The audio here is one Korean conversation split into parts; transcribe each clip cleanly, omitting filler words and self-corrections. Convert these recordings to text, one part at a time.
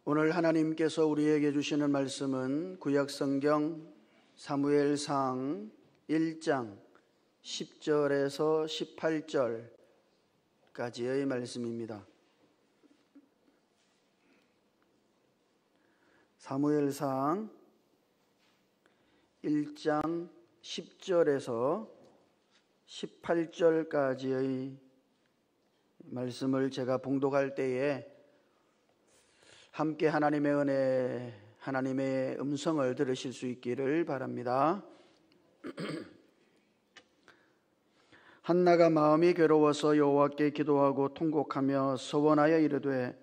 오늘 하나님께서 우리에게 주시는 말씀은 구약성경 사무엘상 1장 10절에서 18절까지의 말씀입니다. 사무엘상 1장 10절에서 18절까지의 말씀을 제가 봉독할 때에 함께 하나님의 은혜, 하나님의 음성을 들으실 수 있기를 바랍니다. 한나가 마음이 괴로워서 여호와께 기도하고 통곡하며 서원하여 이르되,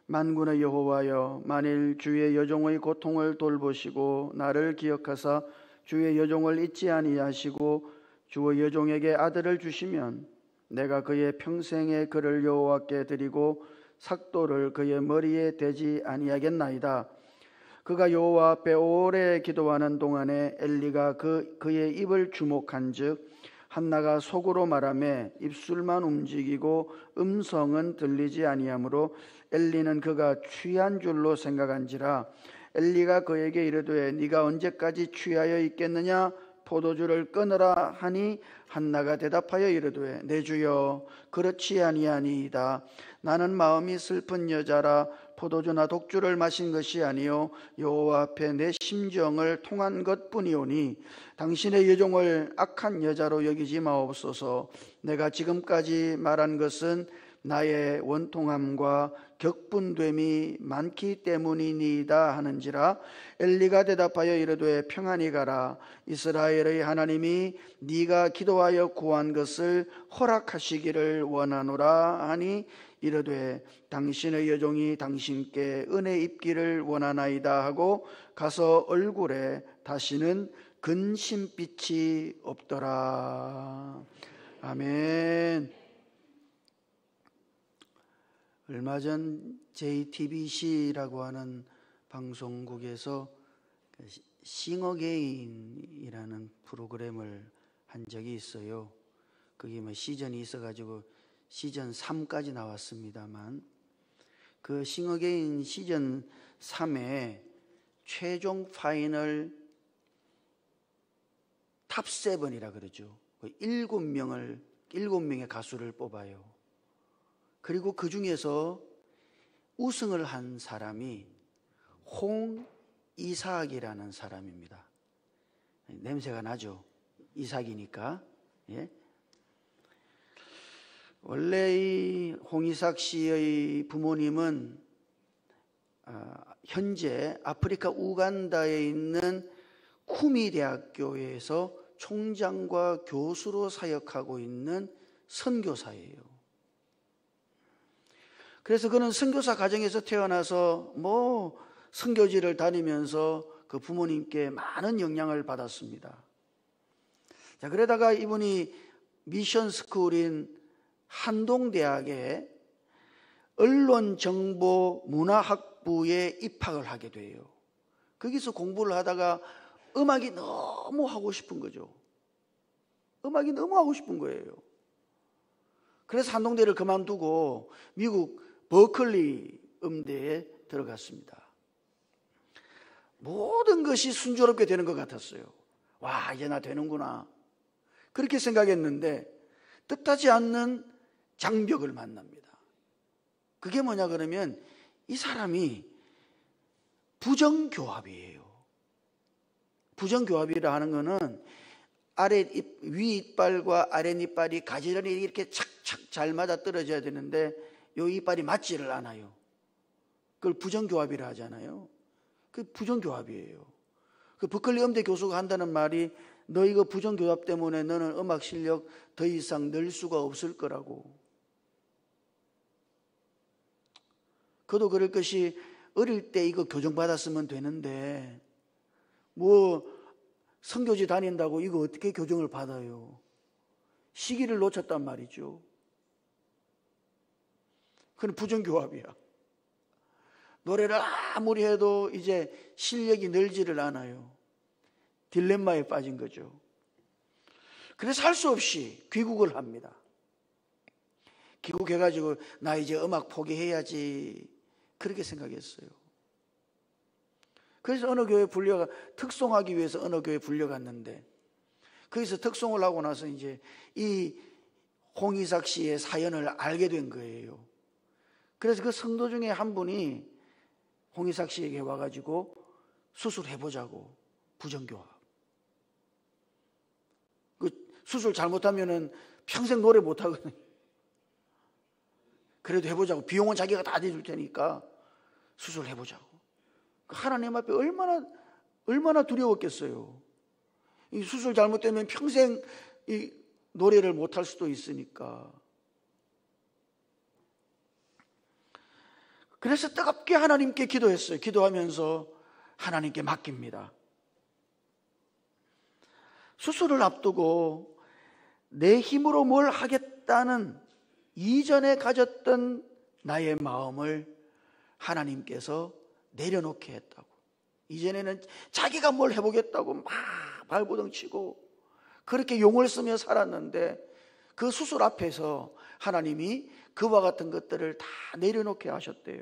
만군의 여호와여, 만일 주의 여종의 고통을 돌보시고 나를 기억하사 주의 여종을 잊지 아니하시고 주의 여종에게 아들을 주시면 내가 그의 평생의 그를 여호와께 드리고 삭도를 그의 머리에 대지 아니하겠나이다. 그가 여호와 앞에 오래 기도하는 동안에 엘리가 그의 입을 주목한즉 한나가 속으로 말하며 입술만 움직이고 음성은 들리지 아니하므로 엘리는 그가 취한 줄로 생각한지라. 엘리가 그에게 이르되 네가 언제까지 취하여 있겠느냐? 포도주를 끊으라 하니 한나가 대답하여 이르되 내 주여 그렇지 아니하니이다. 나는 마음이 슬픈 여자라 포도주나 독주를 마신 것이 아니요 여호와 앞에 내 심정을 통한 것뿐이오니 당신의 여종을 악한 여자로 여기지 마옵소서. 내가 지금까지 말한 것은 나의 원통함과 격분됨이 많기 때문이니이다 하는지라. 엘리가 대답하여 이르되 평안히 가라. 이스라엘의 하나님이 네가 기도하여 구한 것을 허락하시기를 원하노라 하니 이르되 당신의 여종이 당신께 은혜 입기를 원하나이다 하고 가서 얼굴에 다시는 근심빛이 없더라. 아멘. 얼마 전 JTBC라고 하는 방송국에서 싱어게인이라는 프로그램을 한 적이 있어요. 그게 시즌이 있어가지고 시즌 3까지 나왔습니다만, 그 싱어게인 시즌 3의 최종 파이널 탑7이라 그러죠. 7명의 가수를 뽑아요. 그리고 그 중에서 우승을 한 사람이 홍이삭이라는 사람입니다. 냄새가 나죠? 이삭이니까. 예? 원래 이 홍이삭 씨의 부모님은 현재 아프리카 우간다에 있는 쿠미 대학교에서 총장과 교수로 사역하고 있는 선교사예요. 그래서 그는 선교사 가정에서 태어나서 선교지를 다니면서 그 부모님께 많은 영향을 받았습니다. 자, 그러다가 이분이 미션 스쿨인 한동대학에 언론정보문화학부에 입학을 하게 돼요. 거기서 공부를 하다가 음악이 너무 하고 싶은 거죠. 음악이 너무 하고 싶은 거예요. 그래서 한동대를 그만두고 미국 버클리 음대에 들어갔습니다. 모든 것이 순조롭게 되는 것 같았어요. 와, 이제 나 되는구나. 그렇게 생각했는데 뜻하지 않는 장벽을 만납니다. 그게 뭐냐 그러면 이 사람이 부정교합이에요. 부정교합이라 하는 거는 위 이빨과 아래 이빨이 가지런히 이렇게 착착 잘 맞아 떨어져야 되는데 요 이빨이 맞지를 않아요. 그걸 부정교합이라 하잖아요. 그 부정교합이에요. 그 버클리 음대 교수가 한다는 말이 너 이거 부정교합 때문에 너는 음악 실력 더 이상 늘 수가 없을 거라고. 그도 그럴 것이 어릴 때 이거 교정받았으면 되는데 선교지 다닌다고 이거 어떻게 교정을 받아요? 시기를 놓쳤단 말이죠. 그건 부정교합이야. 노래를 아무리 해도 이제 실력이 늘지를 않아요. 딜레마에 빠진 거죠. 그래서 할 수 없이 귀국을 합니다. 귀국해가지고 나 이제 음악 포기해야지 그렇게 생각했어요. 그래서 어느 교회 특송하기 위해서 어느 교회 불려갔는데, 거기서 특송을 하고 나서 이제 이 홍이삭 씨의 사연을 알게 된 거예요. 그래서 그 성도 중에 한 분이 홍이삭 씨에게 와가지고 수술해보자고, 부정교합. 그 수술 잘못하면은 평생 노래 못하거든요. 그래도 해보자고, 비용은 자기가 다 대줄 테니까 수술해보자고. 하나님 앞에 얼마나 두려웠겠어요. 이 수술 잘못되면 평생 이 노래를 못할 수도 있으니까. 그래서 뜨겁게 하나님께 기도했어요. 기도하면서 하나님께 맡깁니다. 수술을 앞두고 내 힘으로 뭘 하겠다는 이전에 가졌던 나의 마음을 하나님께서 내려놓게 했다고. 이전에는 자기가 뭘 해보겠다고 막 발버둥 치고 그렇게 용을 쓰며 살았는데, 그 수술 앞에서 하나님이 그와 같은 것들을 다 내려놓게 하셨대요.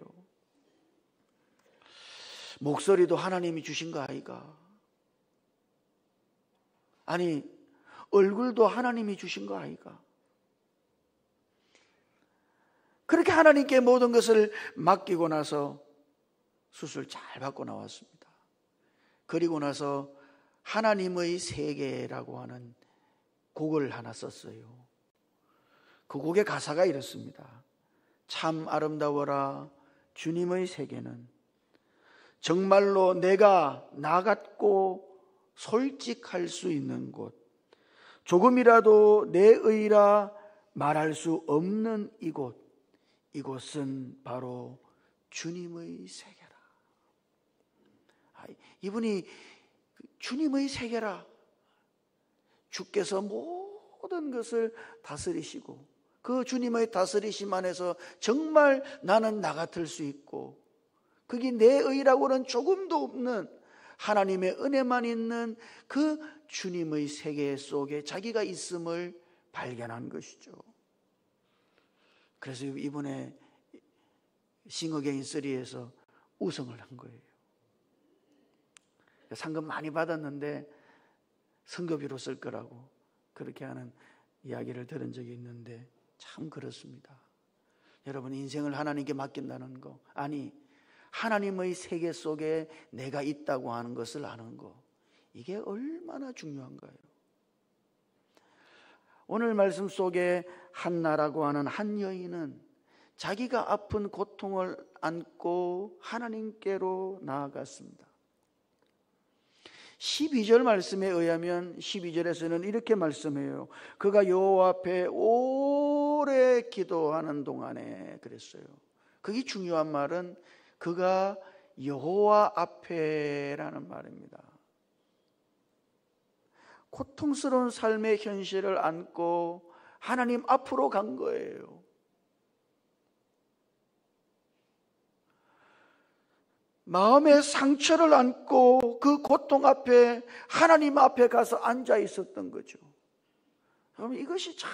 목소리도 하나님이 주신 거 아이가? 아니, 얼굴도 하나님이 주신 거 아이가? 그렇게 하나님께 모든 것을 맡기고 나서 수술 잘 받고 나왔습니다. 그리고 나서 하나님의 세계라고 하는 곡을 하나 썼어요. 그 곡의 가사가 이렇습니다. 참 아름다워라 주님의 세계는, 정말로 내가 나 같고 솔직할 수 있는 곳, 조금이라도 내 의라 말할 수 없는 이곳, 이곳은 바로 주님의 세계라. 이분이 주님의 세계라. 주께서 모든 것을 다스리시고 그 주님의 다스리심 안에서 정말 나는 나 같을 수 있고, 그게 내 의라고는 조금도 없는 하나님의 은혜만 있는 그 주님의 세계 속에 자기가 있음을 발견한 것이죠. 그래서 이번에 싱 어게인 3에서 우승을 한 거예요. 상금 많이 받았는데 선교비로 쓸 거라고 그렇게 하는 이야기를 들은 적이 있는데, 참 그렇습니다. 여러분, 인생을 하나님께 맡긴다는 거, 아니 하나님의 세계 속에 내가 있다고 하는 것을 아는 거, 이게 얼마나 중요한가요? 오늘 말씀 속에 한나라고 하는 한 여인은 자기가 아픈 고통을 안고 하나님께로 나아갔습니다. 12절 말씀에 의하면 12절에서는 이렇게 말씀해요. 그가 여호와 앞에 오래 기도하는 동안에 그랬어요. 그게 중요한 말은 그가 여호와 앞에라는 말입니다. 고통스러운 삶의 현실을 안고 하나님 앞으로 간 거예요. 마음의 상처를 안고 그 고통 앞에 하나님 앞에 가서 앉아 있었던 거죠. 여러분, 이것이 참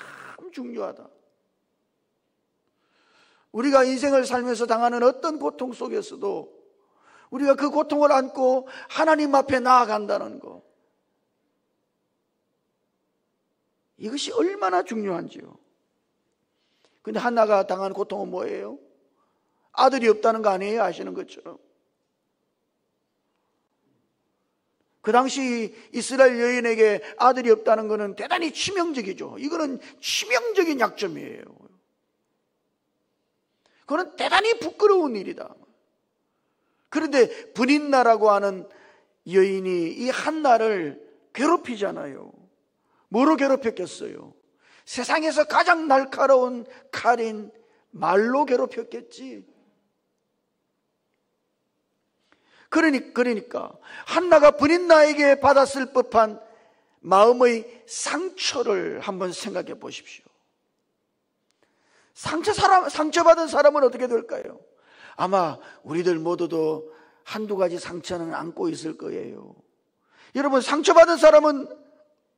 중요하다. 우리가 인생을 살면서 당하는 어떤 고통 속에서도 우리가 그 고통을 안고 하나님 앞에 나아간다는 것, 이것이 얼마나 중요한지요. 근데 한나가 당한 고통은 뭐예요? 아들이 없다는 거 아니에요? 아시는 것처럼. 그 당시 이스라엘 여인에게 아들이 없다는 것은 대단히 치명적이죠. 이거는 치명적인 약점이에요. 그건 대단히 부끄러운 일이다. 그런데 브닌나라고 하는 여인이 이 한나를 괴롭히잖아요. 뭐로 괴롭혔겠어요? 세상에서 가장 날카로운 칼인 말로 괴롭혔겠지. 그러니까 한나가 브닌나에게 받았을 법한 마음의 상처를 한번 생각해 보십시오. 상처받은 사람은 어떻게 될까요? 아마 우리들 모두도 한두 가지 상처는 안고 있을 거예요. 여러분, 상처받은 사람은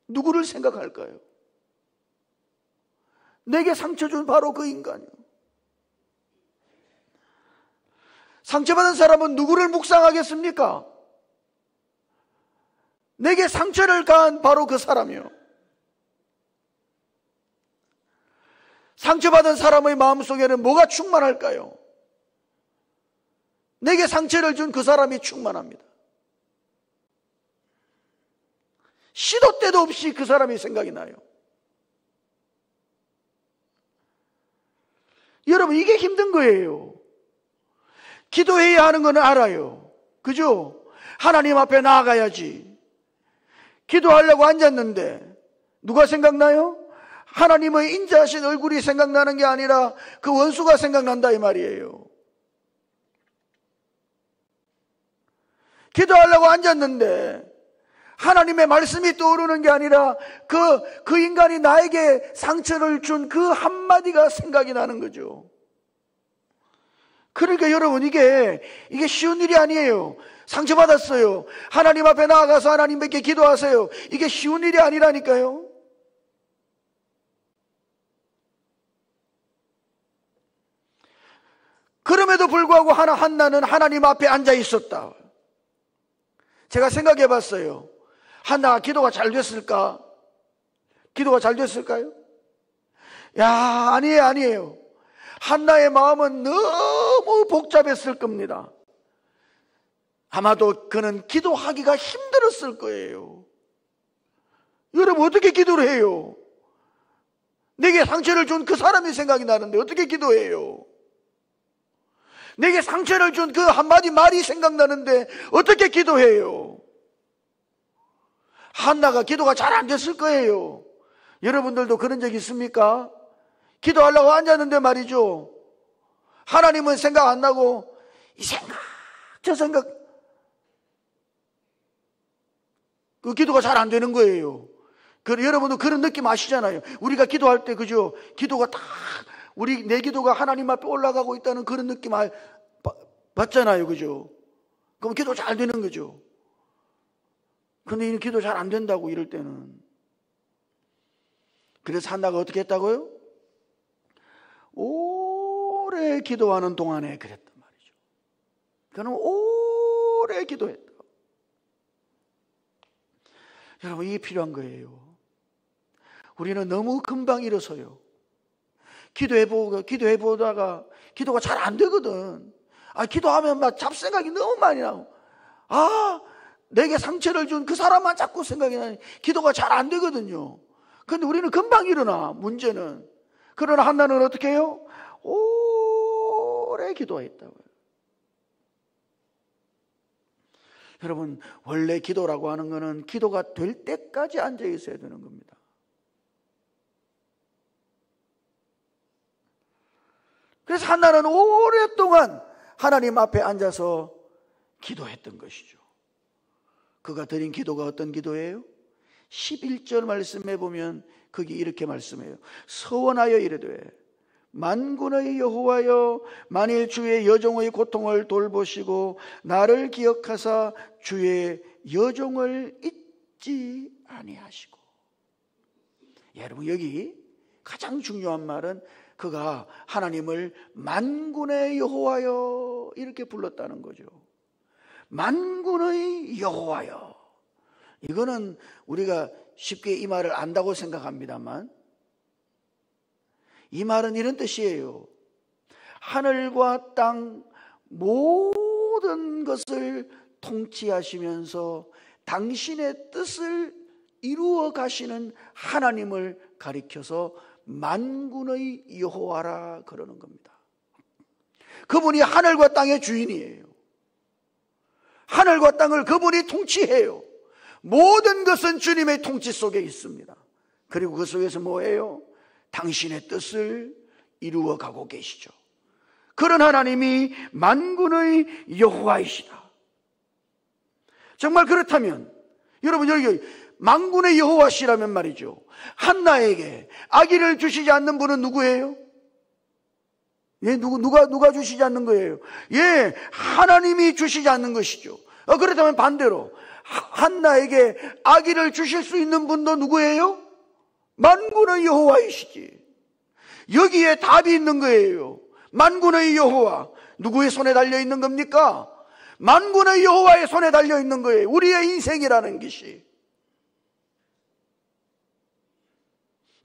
누구를 생각할까요? 내게 상처 준 바로 그 인간이요. 상처받은 사람은 누구를 묵상하겠습니까? 내게 상처를 가한 바로 그 사람이요. 상처받은 사람의 마음속에는 뭐가 충만할까요? 내게 상처를 준 그 사람이 충만합니다. 시도 때도 없이 그 사람이 생각이 나요. 여러분, 이게 힘든 거예요. 기도해야 하는 건 알아요. 그죠? 하나님 앞에 나아가야지. 기도하려고 앉았는데 누가 생각나요? 하나님의 인자하신 얼굴이 생각나는 게 아니라 그 원수가 생각난다 이 말이에요. 기도하려고 앉았는데 하나님의 말씀이 떠오르는 게 아니라 그 인간이 나에게 상처를 준 그 한마디가 생각이 나는 거죠. 그러니까 여러분, 이게 쉬운 일이 아니에요. 상처받았어요. 하나님 앞에 나아가서 하나님께 기도하세요. 이게 쉬운 일이 아니라니까요. 그럼에도 불구하고 한나는 하나님 앞에 앉아 있었다. 제가 생각해 봤어요. 한나가 기도가 잘 됐을까? 기도가 잘 됐을까요? 아니에요. 한나의 마음은 너무 복잡했을 겁니다. 아마도 그는 기도하기가 힘들었을 거예요. 여러분, 어떻게 기도를 해요? 내게 상처를 준 그 사람이 생각이 나는데 어떻게 기도해요? 내게 상처를 준 그 한마디 말이 생각나는데 어떻게 기도해요? 한나가 기도가 잘 안 됐을 거예요. 여러분들도 그런 적 있습니까? 기도하려고 앉았는데 말이죠, 하나님은 생각 안 나고 이 생각 저 생각, 그 기도가 잘 안 되는 거예요. 여러분도 그런 느낌 아시잖아요. 우리가 기도할 때, 그죠? 기도가 딱 내 기도가 하나님 앞에 올라가고 있다는 그런 느낌 받잖아요. 그죠? 그럼 기도 잘 되는 거죠. 근데 이 기도 잘 안 된다고, 이럴 때는. 그래서 한나가 어떻게 했다고요? 오래 기도하는 동안에 그랬단 말이죠. 그는 오래 기도했다. 여러분, 이게 필요한 거예요. 우리는 너무 금방 일어서요. 기도해보다가 기도가 잘 안 되거든. 기도하면 막 잡생각이 너무 많이 나고, 내게 상처를 준 그 사람만 자꾸 생각이 나니 기도가 잘 안 되거든요. 근데 우리는 금방 일어나, 문제는. 그러나 한나는 어떻게 해요? 오래 기도했다고요. 여러분, 원래 기도라고 하는 것은 기도가 될 때까지 앉아 있어야 되는 겁니다. 그래서 한나는 오랫동안 하나님 앞에 앉아서 기도했던 것이죠. 그가 드린 기도가 어떤 기도예요? 11절 말씀해 보면 거기 이렇게 말씀해요. 서원하여 이르되 만군의 여호와여, 만일 주의 여종의 고통을 돌보시고 나를 기억하사 주의 여종을 잊지 아니하시고. 여러분, 여기 가장 중요한 말은 그가 하나님을 만군의 여호와여 이렇게 불렀다는 거죠. 만군의 여호와여. 이거는 우리가 쉽게 이 말을 안다고 생각합니다만, 이 말은 이런 뜻이에요. 하늘과 땅 모든 것을 통치하시면서 당신의 뜻을 이루어 가시는 하나님을 가리켜서 만군의 여호와라 그러는 겁니다. 그분이 하늘과 땅의 주인이에요. 하늘과 땅을 그분이 통치해요. 모든 것은 주님의 통치 속에 있습니다. 그리고 그 속에서 뭐예요? 당신의 뜻을 이루어 가고 계시죠. 그런 하나님이 만군의 여호와이시다. 정말 그렇다면 여러분, 여기 만군의 여호와시라면 말이죠, 한나에게 아기를 주시지 않는 분은 누구예요? 누가 주시지 않는 거예요? 하나님이 주시지 않는 것이죠. 그렇다면 반대로 한나에게 아기를 주실 수 있는 분도 누구예요? 만군의 여호와이시지. 여기에 답이 있는 거예요. 만군의 여호와, 누구의 손에 달려 있는 겁니까? 만군의 여호와의 손에 달려 있는 거예요. 우리의 인생이라는 것이.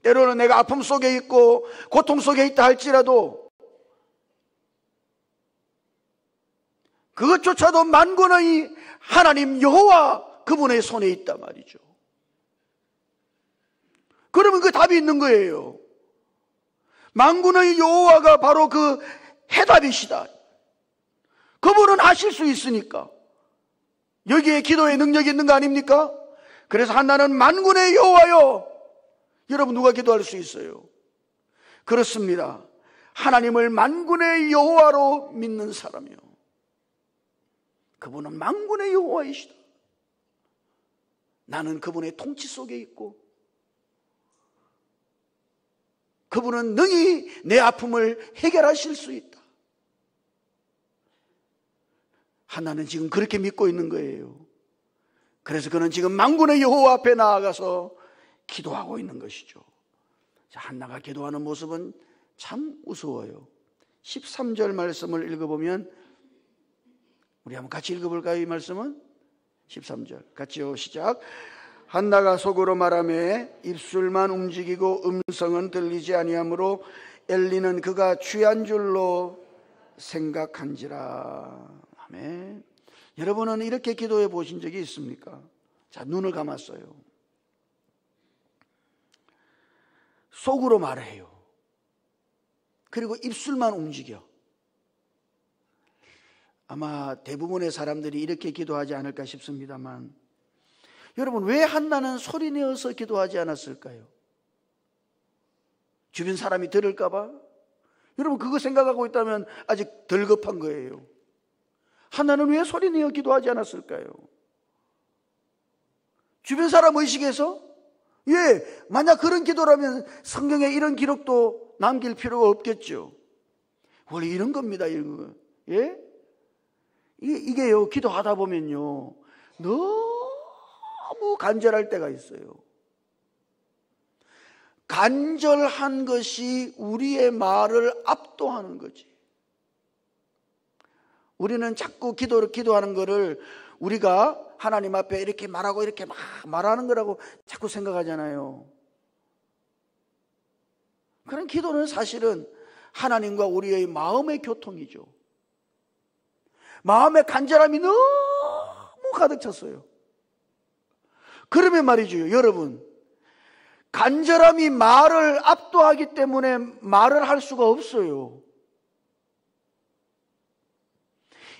때로는 내가 아픔 속에 있고 고통 속에 있다 할지라도 그것조차도 만군의 하나님 여호와 그분의 손에 있단 말이죠. 그러면 그 답이 있는 거예요. 만군의 여호와가 바로 그 해답이시다. 그분은 하실 수 있으니까. 여기에 기도의 능력이 있는 거 아닙니까? 그래서 한나는 만군의 여호와여. 여러분 누가 기도할 수 있어요? 그렇습니다. 하나님을 만군의 여호와로 믿는 사람이요. 그분은 만군의 여호와이시다. 나는 그분의 통치 속에 있고 그분은 능히 내 아픔을 해결하실 수 있다. 한나는 지금 그렇게 믿고 있는 거예요. 그래서 그는 지금 만군의 여호와 앞에 나아가서 기도하고 있는 것이죠. 자, 한나가 기도하는 모습은 참 무서워요. 13절 말씀을 읽어보면 우리 한번 같이 읽어볼까요? 이 말씀은 13절 같이요. 시작. 한나가 속으로 말하며 입술만 움직이고 음성은 들리지 아니하므로 엘리는 그가 취한 줄로 생각한지라. 아멘. 여러분은 이렇게 기도해 보신 적이 있습니까? 자, 눈을 감았어요. 속으로 말해요. 그리고 입술만 움직여. 아마 대부분의 사람들이 이렇게 기도하지 않을까 싶습니다만, 여러분 왜 한나는 소리내어서 기도하지 않았을까요? 주변 사람이 들을까 봐? 여러분 그거 생각하고 있다면 아직 덜 급한 거예요. 한나는 왜 소리내어 기도하지 않았을까요? 주변 사람 의식에서? 예, 만약 그런 기도라면 성경에 이런 기록도 남길 필요가 없겠죠. 원래 이런 겁니다. 이런 거. 예? 이게요, 기도하다 보면요, 너무 간절할 때가 있어요. 간절한 것이 우리의 말을 압도하는 거지. 우리는 자꾸 기도하는 거를 우리가 하나님 앞에 이렇게 말하고 이렇게 막 말하는 거라고 자꾸 생각하잖아요. 그런 기도는 사실은 하나님과 우리의 마음의 교통이죠. 마음의 간절함이 너무 가득 찼어요. 그러면 말이죠, 여러분, 간절함이 말을 압도하기 때문에 말을 할 수가 없어요.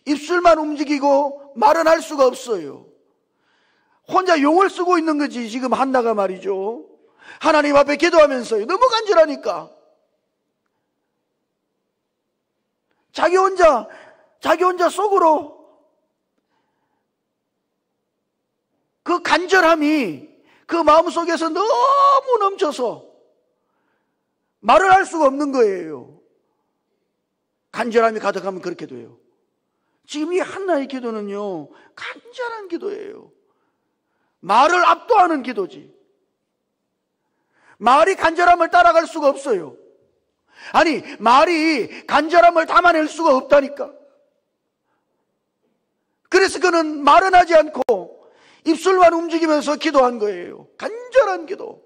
입술만 움직이고 말은 할 수가 없어요. 혼자 용을 쓰고 있는 거지. 지금 한나가 말이죠, 하나님 앞에 기도하면서요, 너무 간절하니까 자기 혼자 속으로 그 간절함이 그 마음속에서 너무 넘쳐서 말을 할 수가 없는 거예요. 간절함이 가득하면 그렇게 돼요. 지금 이 한나의 기도는요, 간절한 기도예요. 말을 압도하는 기도지. 말이 간절함을 따라갈 수가 없어요. 아니, 말이 간절함을 담아낼 수가 없다니까. 그래서 그는 말은 하지 않고 입술만 움직이면서 기도한 거예요. 간절한 기도.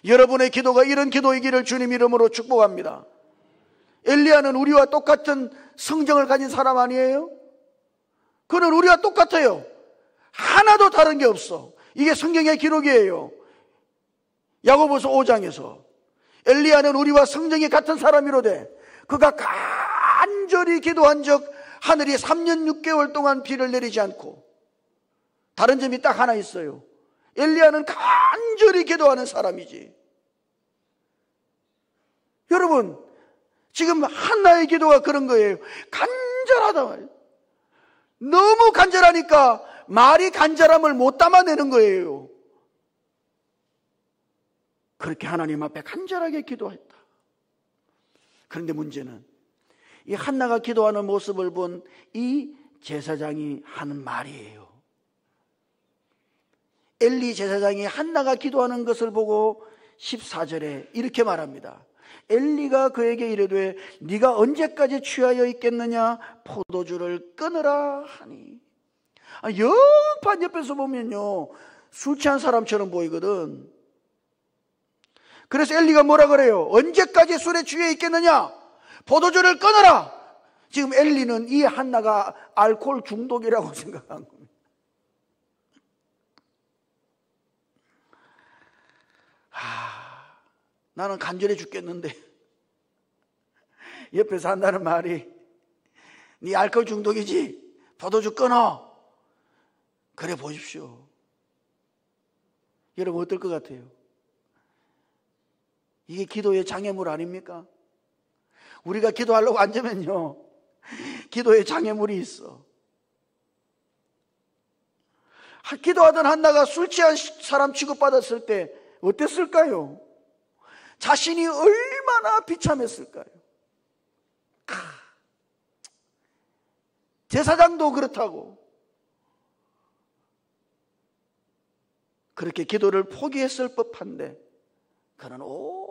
여러분의 기도가 이런 기도이기를 주님 이름으로 축복합니다. 엘리야는 우리와 똑같은 성정을 가진 사람 아니에요? 그는 우리와 똑같아요. 하나도 다른 게 없어. 이게 성경의 기록이에요. 야고보서 5장에서 엘리야는 우리와 성정이 같은 사람이로되 그가 간절히 기도한 적 하늘이 3년 6개월 동안 비를 내리지 않고. 다른 점이 딱 하나 있어요. 엘리야는 간절히 기도하는 사람이지. 여러분, 지금 한나의 기도가 그런 거예요. 간절하다 말이에요. 너무 간절하니까 말이 간절함을 못 담아내는 거예요. 그렇게 하나님 앞에 간절하게 기도했다. 그런데 문제는 이 한나가 기도하는 모습을 본 이 제사장이 하는 말이에요. 엘리 제사장이 한나가 기도하는 것을 보고 14절에 이렇게 말합니다. 엘리가 그에게 이르되 네가 언제까지 취하여 있겠느냐, 포도주를 끊으라 하니. 옆판 옆에서 보면요, 술 취한 사람처럼 보이거든. 그래서 엘리가 뭐라 그래요? 언제까지 술에 취해 있겠느냐? 포도주를 끊어라. 지금 엘리는 이 한나가 알코올 중독이라고 생각한 겁니다. 나는 간절해 죽겠는데 옆에서 한다는 말이 네 알코올 중독이지? 포도주 끊어. 그래 보십시오. 여러분 어떨 것 같아요? 이게 기도의 장애물 아닙니까? 우리가 기도하려고 앉으면요, 기도의 장애물이 있어. 기도하던 한나가 술 취한 사람 취급받았을 때 어땠을까요? 자신이 얼마나 비참했을까요? 제사장도 그렇다고 그렇게 기도를 포기했을 법한데 그는 오래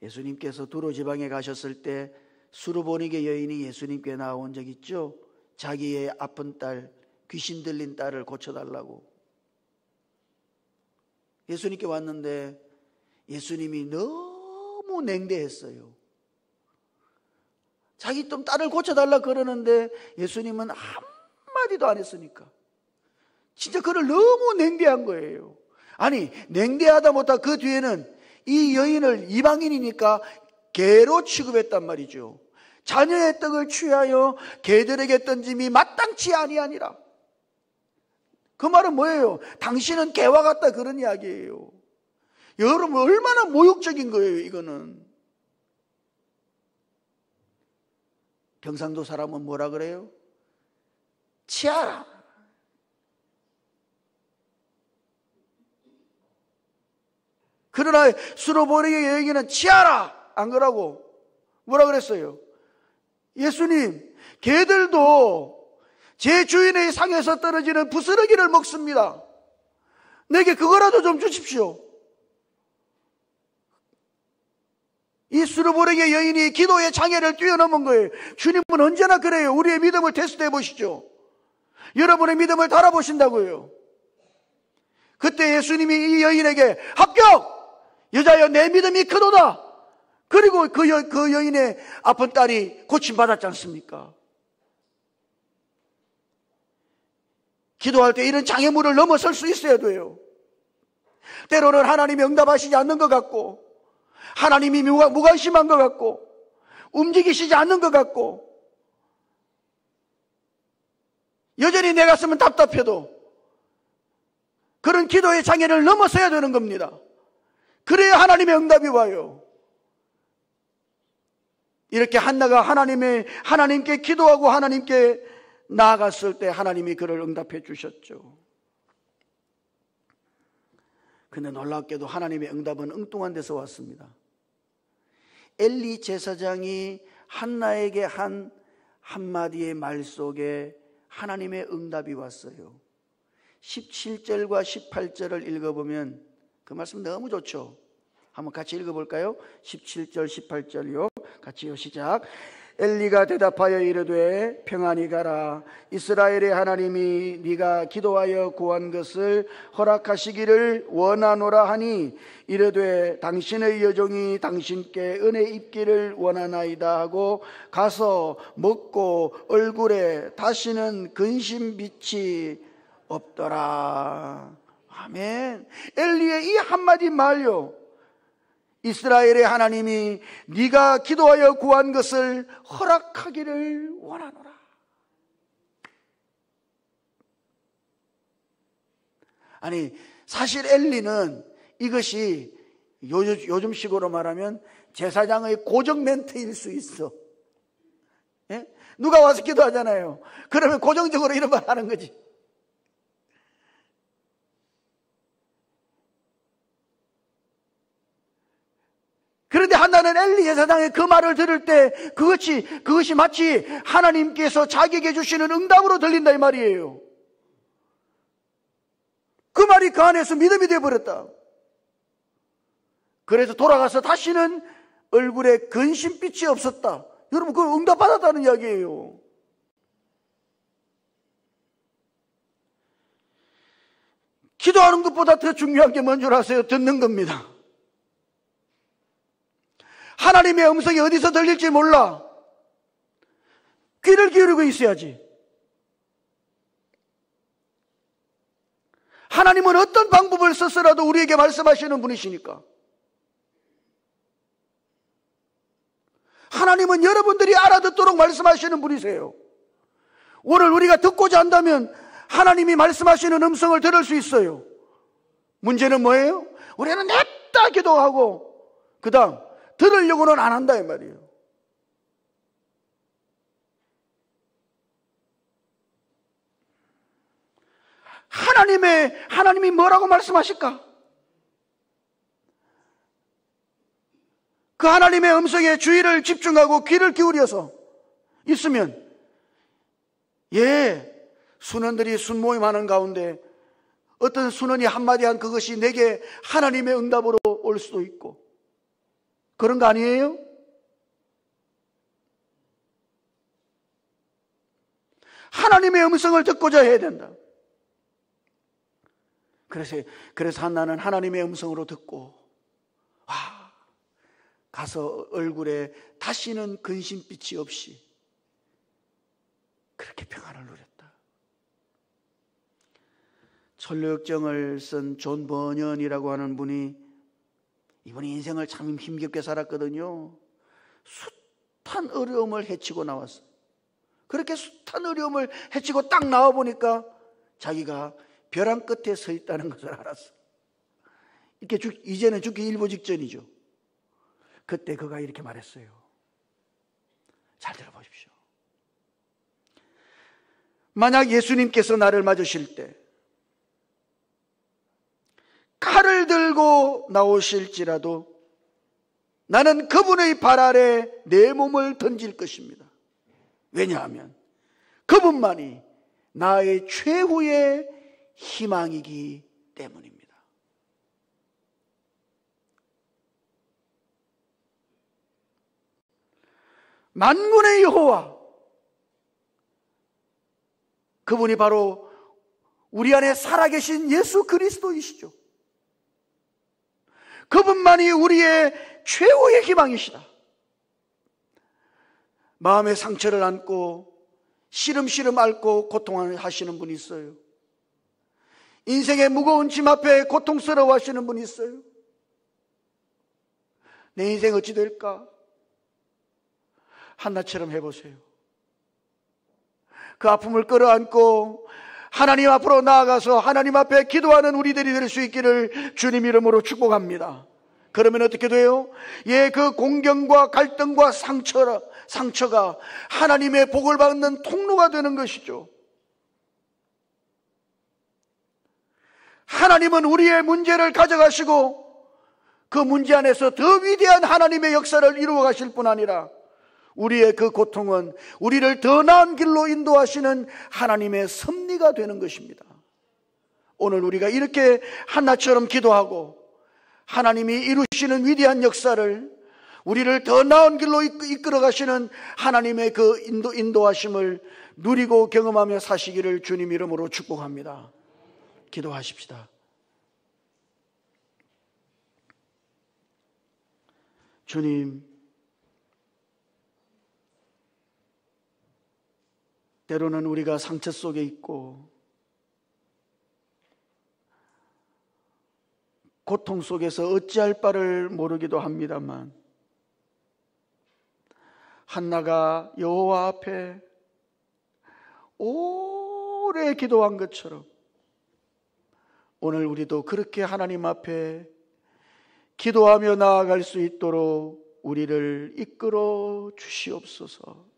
예수님께서 두로 지방에 가셨을 때 수르보니게 여인이 예수님께 나온 적 있죠? 자기의 아픈 딸, 귀신 들린 딸을 고쳐달라고 예수님께 왔는데 예수님이 너무 냉대했어요. 자기 좀 딸을 고쳐달라 그러는데 예수님은 한마디도 안 했으니까 진짜 그를 너무 냉대한 거예요. 아니 냉대하다 못하 그 뒤에는 이 여인을 이방인이니까 개로 취급했단 말이죠. 자녀의 떡을 취하여 개들에게 던짐이 마땅치 아니하니라. 그 말은 뭐예요? 당신은 개와 같다 그런 이야기예요. 여러분 얼마나 모욕적인 거예요 이거는. 경상도 사람은 뭐라 그래요? 치아라. 그러나 수르보니게 여인은 치아라 안 그러고 뭐라 그랬어요? 예수님, 개들도 제 주인의 상에서 떨어지는 부스러기를 먹습니다. 내게 그거라도 좀 주십시오. 이 수르보니게 여인이 기도의 장애를 뛰어넘은 거예요. 주님은 언제나 그래요. 우리의 믿음을 테스트해 보시죠. 여러분의 믿음을 달아보신다고요. 그때 예수님이 이 여인에게 합격! 여자여 내 믿음이 크도다. 그리고 그 여인의 아픈 딸이 고침받았지 않습니까? 기도할 때 이런 장애물을 넘어설 수 있어야 돼요. 때로는 하나님이 응답하시지 않는 것 같고 하나님이 무관심한 것 같고 움직이시지 않는 것 같고 여전히 내 가슴은 답답해도 그런 기도의 장애를 넘어서야 되는 겁니다. 그래야 하나님의 응답이 와요. 이렇게 한나가 하나님께 기도하고 하나님께 나아갔을 때 하나님이 그를 응답해 주셨죠. 근데 놀랍게도 하나님의 응답은 엉뚱한 데서 왔습니다. 엘리 제사장이 한나에게 한 한마디의 말 속에 하나님의 응답이 왔어요. 17절과 18절을 읽어보면 그 말씀 너무 좋죠. 한번 같이 읽어볼까요? 17절 18절요. 같이요. 시작. 엘리가 대답하여 이르되 평안히 가라. 이스라엘의 하나님이 네가 기도하여 구한 것을 허락하시기를 원하노라 하니 이르되 당신의 여종이 당신께 은혜 입기를 원하나이다 하고 가서 먹고 얼굴에 다시는 근심빛이 없더라. 아멘. 엘리의 이 한마디 말요. 이스라엘의 하나님이 네가 기도하여 구한 것을 허락하기를 원하노라. 아니 사실 엘리는 이것이 요즘식으로 말하면 제사장의 고정 멘트일 수 있어. 예? 누가 와서 기도하잖아요. 그러면 고정적으로 이런 말 하는 거지. 그런데 한나는 엘리 제사장의 그 말을 들을 때 그것이 마치 하나님께서 자기에게 주시는 응답으로 들린다 이 말이에요. 그 말이 그 안에서 믿음이 되어버렸다. 그래서 돌아가서 다시는 얼굴에 근심빛이 없었다. 여러분 그걸 응답받았다는 이야기예요. 기도하는 것보다 더 중요한 게 뭔 줄 아세요? 듣는 겁니다. 하나님의 음성이 어디서 들릴지 몰라. 귀를 기울이고 있어야지. 하나님은 어떤 방법을 써서라도 우리에게 말씀하시는 분이시니까. 하나님은 여러분들이 알아듣도록 말씀하시는 분이세요. 오늘 우리가 듣고자 한다면 하나님이 말씀하시는 음성을 들을 수 있어요. 문제는 뭐예요? 우리는 냅다 기도하고 그 다음 들으려고는 안 한다 이 말이에요. 하나님이 뭐라고 말씀하실까? 그 하나님의 음성에 주의를 집중하고 귀를 기울여서 있으면, 순원들이 순모임하는 가운데 어떤 순원이 한마디 한 그것이 내게 하나님의 응답으로 올 수도 있고, 그런 거 아니에요? 하나님의 음성을 듣고자 해야 된다. 그래서 한나는 하나님의 음성으로 듣고 가서 얼굴에 다시는 근심빛이 없이 그렇게 평안을 누렸다. 천류역정을 쓴 존 버년이라고 하는 분이, 이분이 인생을 참 힘겹게 살았거든요. 숱한 어려움을 헤치고 나왔어요. 그렇게 숱한 어려움을 헤치고 딱 나와보니까 자기가 벼랑 끝에 서 있다는 것을 알았어. 이제는 죽기 일보 직전이죠. 그때 그가 이렇게 말했어요. 잘 들어보십시오. 만약 예수님께서 나를 맞으실 때 칼을 들고 나오실지라도 나는 그분의 발 아래 내 몸을 던질 것입니다. 왜냐하면 그분만이 나의 최후의 희망이기 때문입니다. 만군의 여호와, 그분이 바로 우리 안에 살아계신 예수 그리스도이시죠. 그분만이 우리의 최후의 희망이시다. 마음의 상처를 안고 시름시름 앓고 고통하시는 분이 있어요. 인생의 무거운 짐 앞에 고통스러워 하시는 분이 있어요. 내 인생 어찌 될까? 한나처럼 해보세요. 그 아픔을 끌어안고 하나님 앞으로 나아가서 하나님 앞에 기도하는 우리들이 될 수 있기를 주님 이름으로 축복합니다. 그러면 어떻게 돼요? 그 공경과 갈등과 상처가 하나님의 복을 받는 통로가 되는 것이죠. 하나님은 우리의 문제를 가져가시고 그 문제 안에서 더 위대한 하나님의 역사를 이루어 가실 뿐 아니라 우리의 그 고통은 우리를 더 나은 길로 인도하시는 하나님의 섭리가 되는 것입니다. 오늘 우리가 이렇게 한나처럼 기도하고 하나님이 이루시는 위대한 역사를, 우리를 더 나은 길로 이끌어 가시는 하나님의 그 인도하심을 누리고 경험하며 사시기를 주님 이름으로 축복합니다. 기도하십시다. 주님, 때로는 우리가 상처 속에 있고 고통 속에서 어찌할 바를 모르기도 합니다만, 한나가 여호와 앞에 오래 기도한 것처럼 오늘 우리도 그렇게 하나님 앞에 기도하며 나아갈 수 있도록 우리를 이끌어 주시옵소서.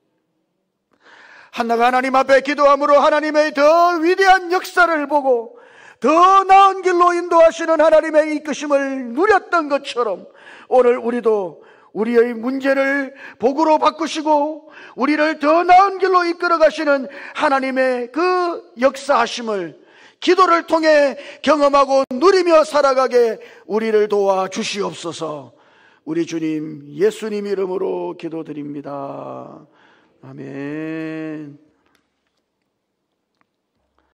한나가 하나님 앞에 기도함으로 하나님의 더 위대한 역사를 보고 더 나은 길로 인도하시는 하나님의 이끄심을 누렸던 것처럼 오늘 우리도 우리의 문제를 복으로 바꾸시고 우리를 더 나은 길로 이끌어 가시는 하나님의 그 역사하심을 기도를 통해 경험하고 누리며 살아가게 우리를 도와 주시옵소서. 우리 주님 예수님 이름으로 기도드립니다. 아멘.